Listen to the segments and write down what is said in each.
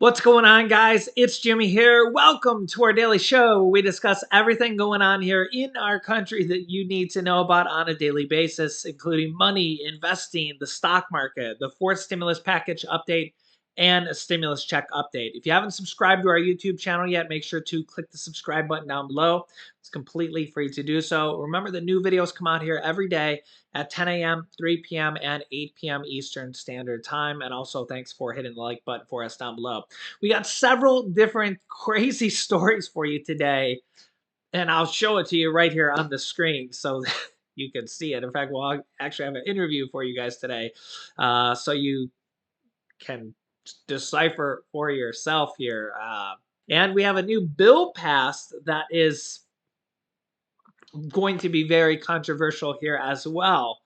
What's going on, guys? It's Jimmy here. Welcome to our daily show where we discuss everything going on here in our country that you need to know about on a daily basis, including money, investing, the stock market, the fourth stimulus package update, and a stimulus check update. If you haven't subscribed to our YouTube channel yet, make sure to click the subscribe button down below. It's completely free to do so. Remember that new videos come out here every day at 10 a.m., 3 p.m., and 8 p.m. Eastern Standard Time. And also, thanks for hitting the like button for us down below. We got several different crazy stories for you today, and I'll show it to you right here on the screen so that you can see it. In fact, we'll actually have an interview for you guys today, so you can decipher for yourself here. And we have a new bill passed that is going to be very controversial here as well.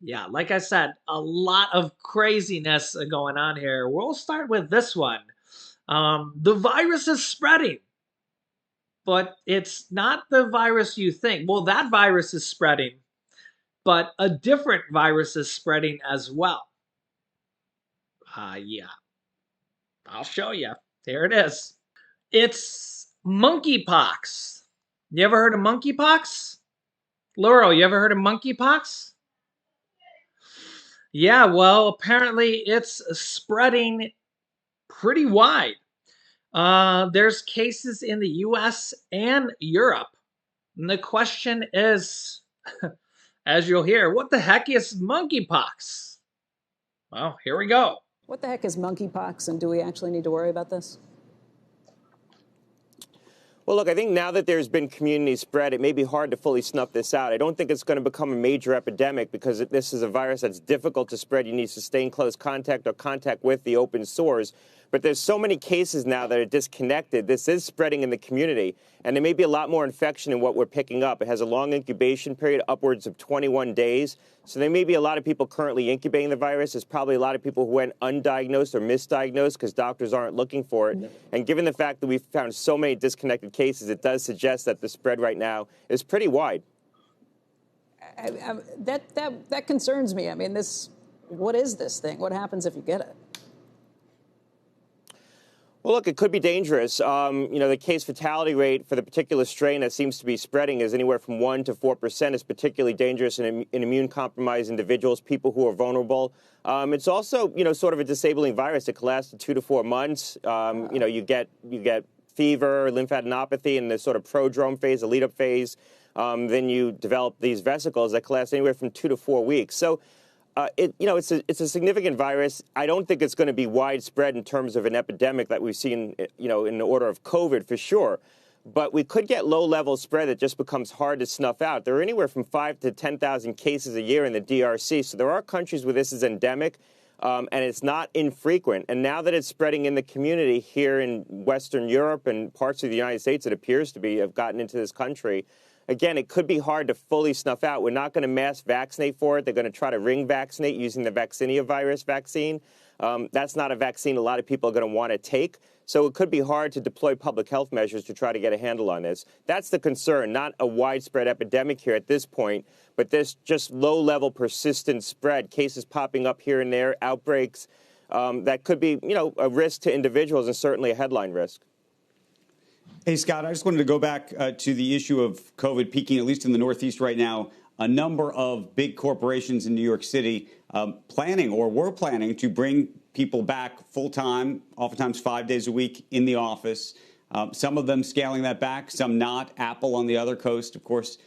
Yeah, like I said, a lot of craziness going on here. We'll start with this one. The virus is spreading, but it's not the virus you think. Well, that virus is spreading, but a different virus is spreading as well. Yeah, I'll show you. There it is. It's monkeypox. You ever heard of monkeypox? Laurel, you ever heard of monkeypox? Yeah, well, apparently it's spreading pretty wide. There's cases in the US and Europe. And the question is, as you'll hear, what the heck is monkeypox? Well, here we go. What the heck is monkeypox, and do we actually need to worry about this? Well, look, I think now that there's been community spread, it may be hard to fully snuff this out. I don't think it's going to become a major epidemic because this is a virus that's difficult to spread. You need sustained close contact or contact with the open sores. But there's so many cases now that are disconnected. This is spreading in the community, and there may be a lot more infection in what we're picking up. It has a long incubation period, upwards of 21 days. So there may be a lot of people currently incubating the virus. There's probably a lot of people who went undiagnosed or misdiagnosed because doctors aren't looking for it. And given the fact that we've found so many disconnected cases, it does suggest that the spread right now is pretty wide. That concerns me. I mean, what is this thing? What happens if you get it? Well, look, it could be dangerous. The case fatality rate for the particular strain that seems to be spreading is anywhere from 1% to 4%. It's particularly dangerous in immune-compromised individuals, people who are vulnerable. It's also, sort of a disabling virus. It can last 2 to 4 months. You get fever, lymphadenopathy in the sort of prodrome phase, the lead-up phase. Then you develop these vesicles that can last anywhere from 2 to 4 weeks. So it's a significant virus. I don't think it's going to be widespread in terms of an epidemic that we've seen, in the order of COVID for sure. But we could get low-level spread that just becomes hard to snuff out. There are anywhere from 5,000 to 10,000 cases a year in the DRC. So there are countries where this is endemic, and it's not infrequent. And now that it's spreading in the community here in Western Europe and parts of the United States, it appears to have gotten into this country. Again, it could be hard to fully snuff out. We're not going to mass vaccinate for it. They're going to try to ring vaccinate using the vaccinia virus vaccine. That's not a vaccine a lot of people are going to want to take. So it could be hard to deploy public health measures to try to get a handle on this. That's the concern, not a widespread epidemic here at this point, but this just low-level persistent spread, cases popping up here and there, outbreaks that could be, a risk to individuals and certainly a headline risk. Hey, Scott, I just wanted to go back to the issue of COVID peaking, at least in the Northeast right now. A number of big corporations in New York City were planning to bring people back full-time, oftentimes 5 days a week in the office. Some of them scaling that back, some not. Apple on the other coast, of course,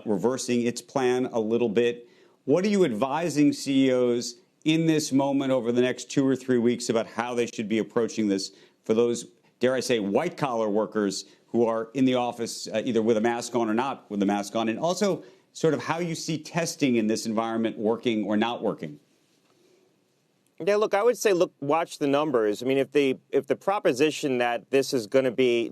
reversing its plan a little bit. What are you advising CEOs in this moment over the next 2 or 3 weeks about how they should be approaching this for those, dare I say, white-collar workers who are in the office either with a mask on or not with a mask on, and also sort of how you see testing in this environment working or not working? Yeah, look, I would say, watch the numbers. I mean, if the proposition that this isn't going to be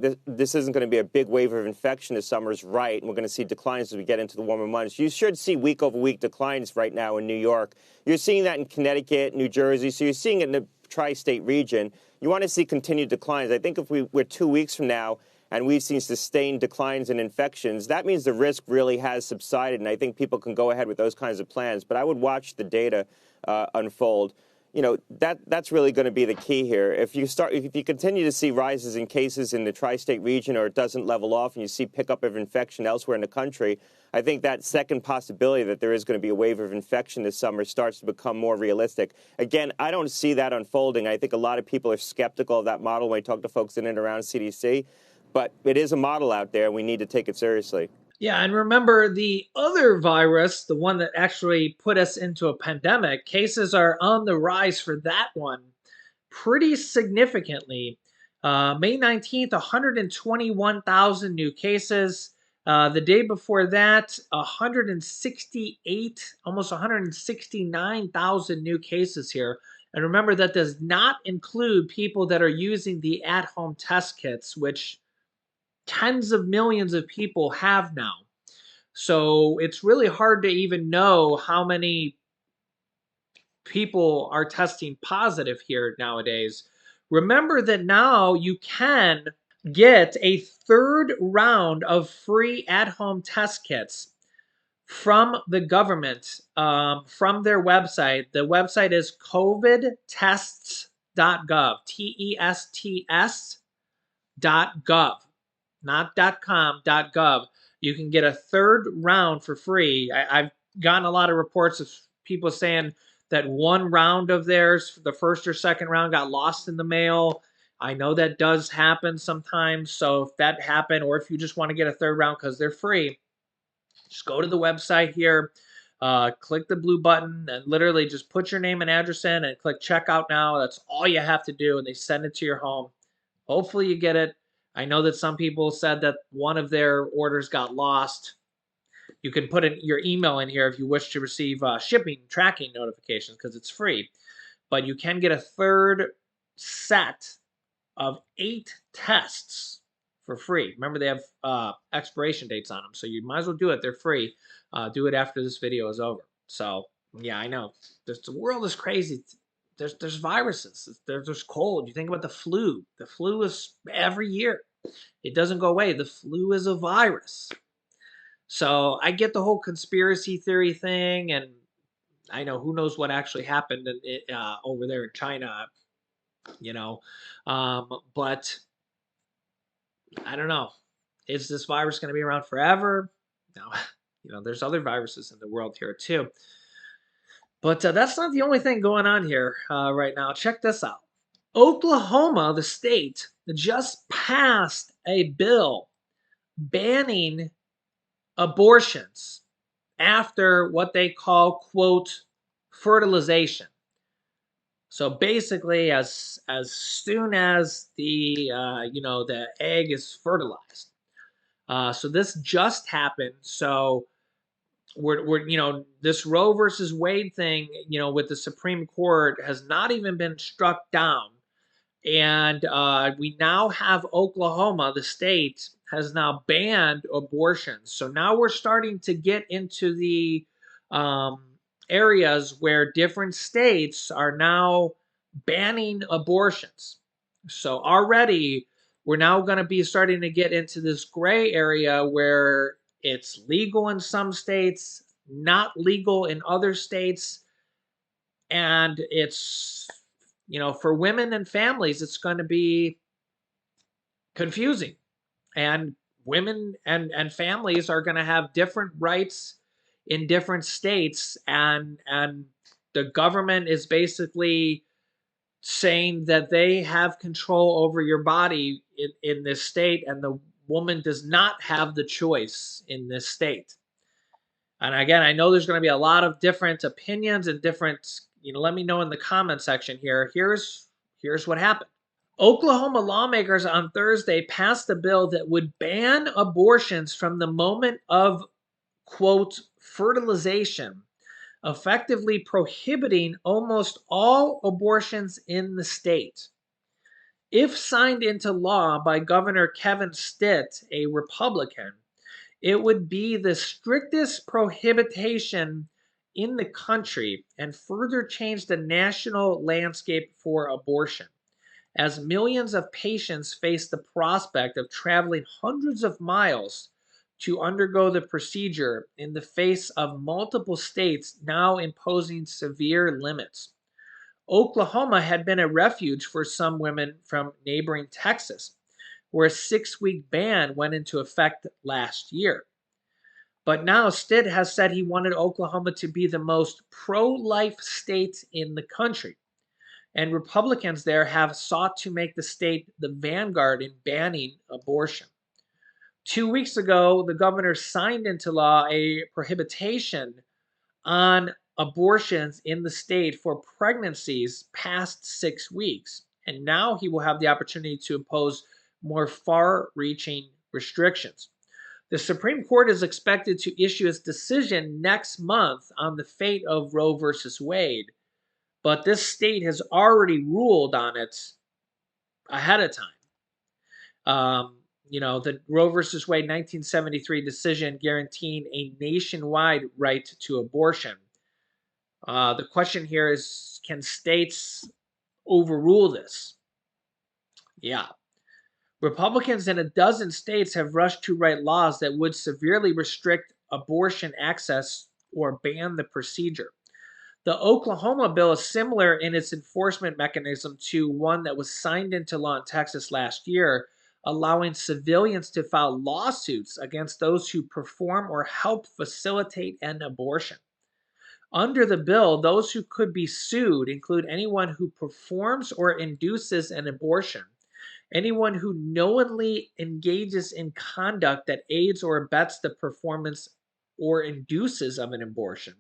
a big wave of infection this summer is right, and we're going to see declines as we get into the warmer months, you should see week-over-week declines right now in New York. You're seeing that in Connecticut, New Jersey, so you're seeing it in the tri-state region. You want to see continued declines. I think if we're 2 weeks from now and we've seen sustained declines in infections, that means the risk really has subsided, and I think people can go ahead with those kinds of plans. But I would watch the data unfold. that's really going to be the key here. If you continue to see rises in cases in the tri-state region, or it doesn't level off and you see pickup of infection elsewhere in the country, I think that second possibility that there is going to be a wave of infection this summer starts to become more realistic. Again, I don't see that unfolding. I think a lot of people are skeptical of that model when I talk to folks in and around CDC, but it is a model out there, and we need to take it seriously. Yeah, and remember the other virus, the one that actually put us into a pandemic, cases are on the rise for that one pretty significantly. May 19th, 121,000 new cases. The day before that, 168, almost 169,000 new cases here. And remember, that does not include people that are using the at-home test kits, which tens of millions of people have now. So it's really hard to even know how many people are testing positive here nowadays. Remember that now you can get a third round of free at-home test kits from the government, from their website. The website is covidtests.gov, TESTS.gov, not .com, .gov. You can get a third round for free. I've gotten a lot of reports of people saying that one round of theirs, the first or second round, got lost in the mail. I know that does happen sometimes. So if that happened, or if you just want to get a third round because they're free, just go to the website here, click the blue button, and literally just put your name and address in and click checkout now. That's all you have to do, and they send it to your home. Hopefully you get it. I know that some people said that one of their orders got lost. You can put in your email in here if you wish to receive shipping tracking notifications because it's free. But you can get a third set of 8 tests for free. Remember, they have expiration dates on them, so you might as well do it. They're free. Do it after this video is over. So, yeah, I know. The world is crazy. There's viruses. There's cold. You think about the flu. The flu is every year. It doesn't go away. The flu is a virus. So I get the whole conspiracy theory thing, and I know who knows what actually happened over there in China, you know. But I don't know. Is this virus going to be around forever? No. There's other viruses in the world here too. But that's not the only thing going on here right now. Check this out. Oklahoma, the state, just passed a bill banning abortions after what they call, quote, fertilization. So basically, as soon as the the egg is fertilized. So this just happened. So we're this Roe versus Wade thing, with the Supreme Court has not even been struck down. And we now have Oklahoma, the state, has now banned abortions. So now we're starting to get into the areas where different states are now banning abortions. So already we're now going to be starting to get into this gray area where it's legal in some states, not legal in other states. And it's, for women and families, it's going to be confusing. And women and families are going to have different rights in different states. And the government is basically saying that they have control over your body in this state, and the woman does not have the choice in this state. And again, I know there's going to be a lot of different opinions and different, let me know in the comment section here. Here's what happened. Oklahoma lawmakers on Thursday passed a bill that would ban abortions from the moment of, quote, fertilization, effectively prohibiting almost all abortions in the state. If signed into law by Governor Kevin Stitt, a Republican, it would be the strictest prohibition in the country and further change the national landscape for abortion, as millions of patients face the prospect of traveling hundreds of miles to undergo the procedure in the face of multiple states now imposing severe limits. Oklahoma had been a refuge for some women from neighboring Texas, where a 6-week ban went into effect last year. But now Stitt has said he wanted Oklahoma to be the most pro-life state in the country. And Republicans there have sought to make the state the vanguard in banning abortion. 2 weeks ago, the governor signed into law a prohibition on abortions in the state for pregnancies past 6 weeks. And now he will have the opportunity to impose more far-reaching restrictions. The Supreme Court is expected to issue its decision next month on the fate of Roe versus Wade, but this state has already ruled on it ahead of time. The Roe versus Wade 1973 decision guaranteeing a nationwide right to abortion. The question here is, can states overrule this? Yeah. Republicans in a dozen states have rushed to write laws that would severely restrict abortion access or ban the procedure. The Oklahoma bill is similar in its enforcement mechanism to one that was signed into law in Texas last year, allowing civilians to file lawsuits against those who perform or help facilitate an abortion. Under the bill, those who could be sued include anyone who performs or induces an abortion, anyone who knowingly engages in conduct that aids or abets the performance or induces of an abortion,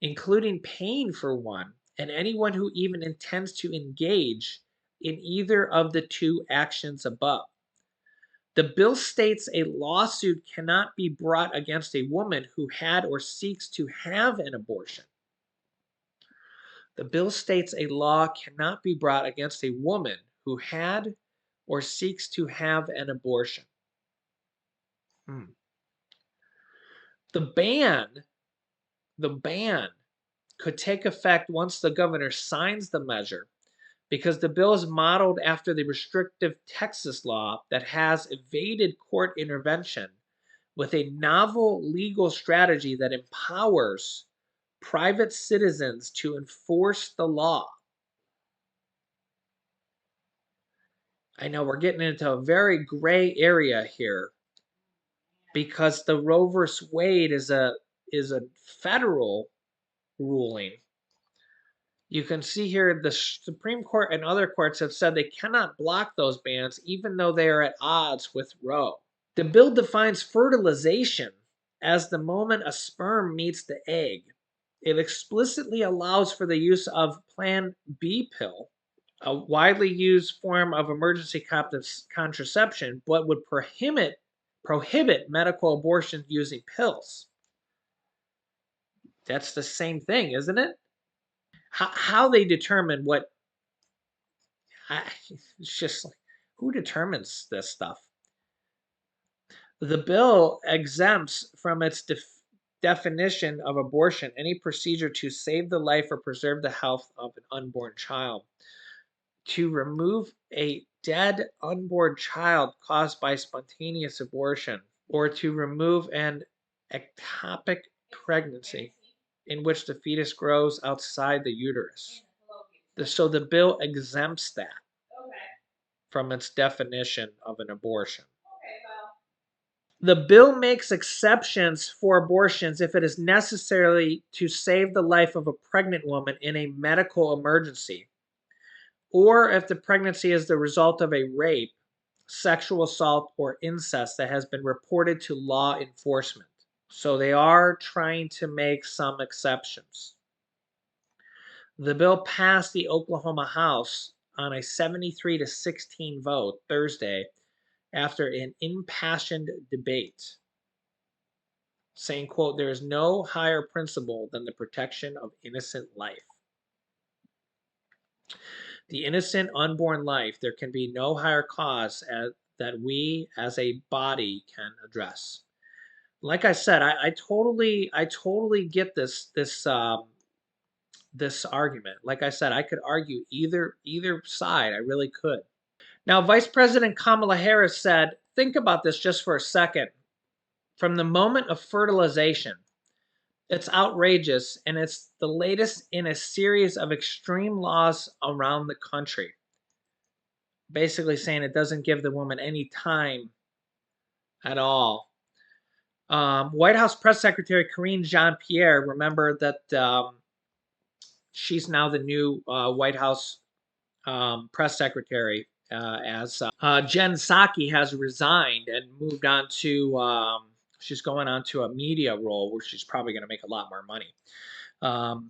including paying for one, and anyone who even intends to engage in either of the two actions above. The bill states a lawsuit cannot be brought against a woman who had or seeks to have an abortion. The bill states a law cannot be brought against a woman who had or seeks to have an abortion. The ban could take effect once the governor signs the measure, because the bill is modeled after the restrictive Texas law that has evaded court intervention with a novel legal strategy that empowers private citizens to enforce the law. I know we're getting into a very gray area here, because the Roe v. Wade is a federal ruling. You can see here the Supreme Court and other courts have said they cannot block those bans even though they are at odds with Roe. The bill defines fertilization as the moment a sperm meets the egg. It explicitly allows for the use of Plan B pill, a widely used form of emergency contraception, but would prohibit medical abortion using pills. That's the same thing, isn't it? How they determine what, it's just like, who determines this stuff? The bill exempts from its definition of abortion any procedure to save the life or preserve the health of an unborn child. To remove a dead unborn child caused by spontaneous abortion, or to remove an ectopic pregnancy in which the fetus grows outside the uterus. So the bill exempts that from its definition of an abortion. The bill makes exceptions for abortions if it is necessary to save the life of a pregnant woman in a medical emergency, or if the pregnancy is the result of a rape, sexual assault, or incest that has been reported to law enforcement. So they are trying to make some exceptions. The bill passed the Oklahoma House on a 73-16 vote Thursday after an impassioned debate, saying, quote, "There is no higher principle than the protection of innocent life. The innocent unborn life, there can be no higher cause that we as a body can address." Like I said, I totally get this argument. Like I said, I could argue either side. I really could. Now, Vice President Kamala Harris said, think about this just for a second. From the moment of fertilization, It's outrageous, and it's the latest in a series of extreme laws around the country. Basically saying it doesn't give the woman any time at all. White House Press Secretary Karine Jean-Pierre, remember that she's now the new White House press secretary, as Jen Psaki has resigned and moved on to, she's going on to a media role where she's probably going to make a lot more money. Um,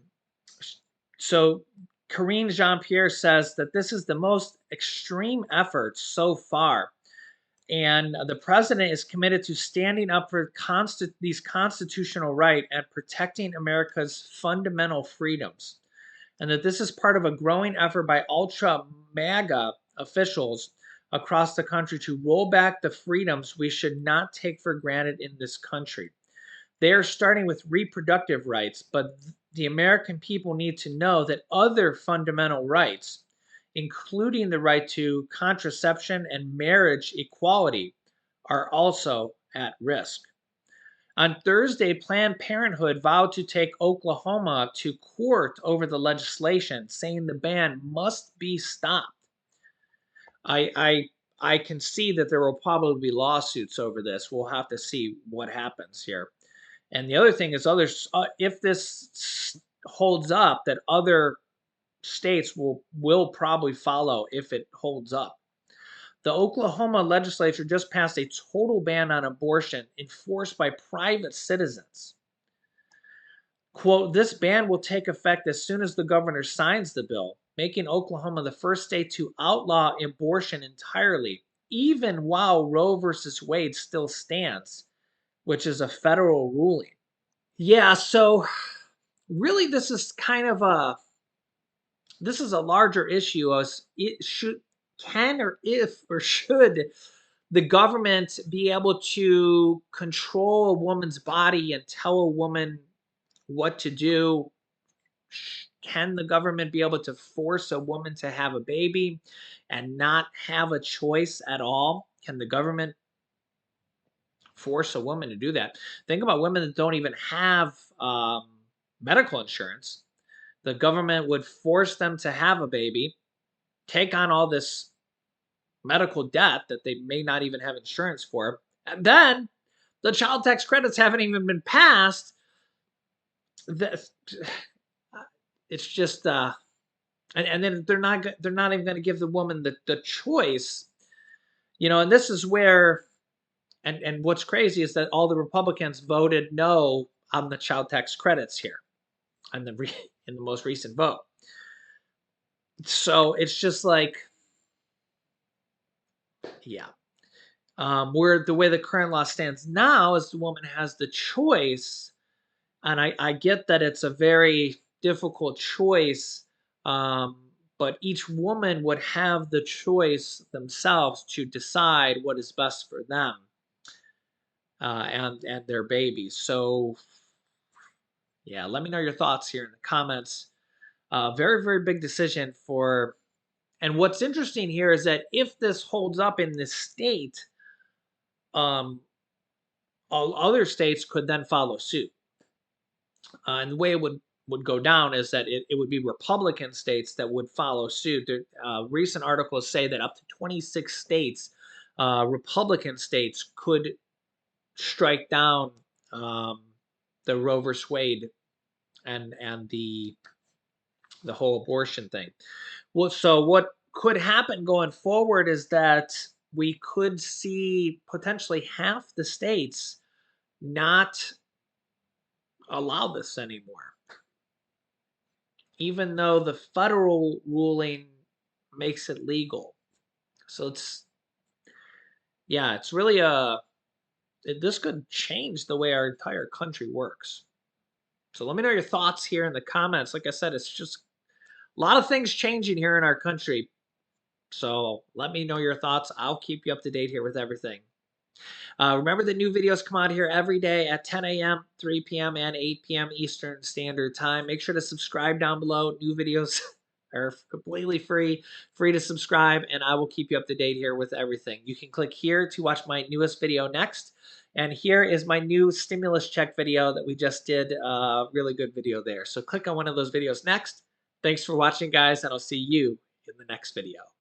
so Karine Jean-Pierre says that this is the most extreme effort so far. And the president is committed to standing up for these constitutional rights and protecting America's fundamental freedoms. And that this is part of a growing effort by ultra MAGA officials across the country to roll back the freedoms we should not take for granted in this country. They are starting with reproductive rights, but the American people need to know that other fundamental rights, including the right to contraception and marriage equality, are also at risk. On Thursday, Planned Parenthood vowed to take Oklahoma to court over the legislation, saying the ban must be stopped. I can see that there will probably be lawsuits over this. We'll have to see what happens here. And the other thing is, others, if this holds up, that other states will probably follow if it holds up. The Oklahoma legislature just passed a total ban on abortion enforced by private citizens. Quote, this ban will take effect as soon as the governor signs the bill, making Oklahoma the first state to outlaw abortion entirely, even while Roe versus Wade still stands, which is a federal ruling. Yeah, so really this is kind of a larger issue as it should the government be able to control a woman's body and tell a woman what to do? Can the government be able to force a woman to have a baby and not have a choice at all? Can the government force a woman to do that? Think about women that don't even have medical insurance. The government would force them to have a baby, take on all this medical debt that they may not even have insurance for, and then the child tax credits haven't even been passed. It's just and then they're not even going to give the woman the choice, and this is where and what's crazy is that all the Republicans voted no on the child tax credits here in the most recent vote. So it's just like, yeah. Where the way the current law stands now is the woman has the choice, and I get that it's a very difficult choice, but each woman would have the choice themselves to decide what is best for them and their babies. So, yeah, let me know your thoughts here in the comments. Very, very big decision for. And what's interesting here is that if this holds up in this state, all other states could then follow suit. And the way it would go down is that it would be Republican states that would follow suit. Recent articles say that up to 26 states, Republican states, could strike down the Roe v. Wade and the whole abortion thing. Well, so what could happen going forward is that we could see potentially half the states not allow this anymore, even though the federal ruling makes it legal. So it's really this could change the way our entire country works. So let me know your thoughts here in the comments. Like I said, it's just a lot of things changing here in our country. So let me know your thoughts. I'll keep you up to date here with everything. Remember the new videos come out here every day at 10 a.m., 3 p.m., and 8 p.m. Eastern Standard Time. Make sure to subscribe down below. New videos are completely free to subscribe, and I will keep you up to date here with everything. You can click here to watch my newest video next. And here is my new stimulus check video that we just did. Really good video there. So click on one of those videos next. Thanks for watching, guys, and I'll see you in the next video.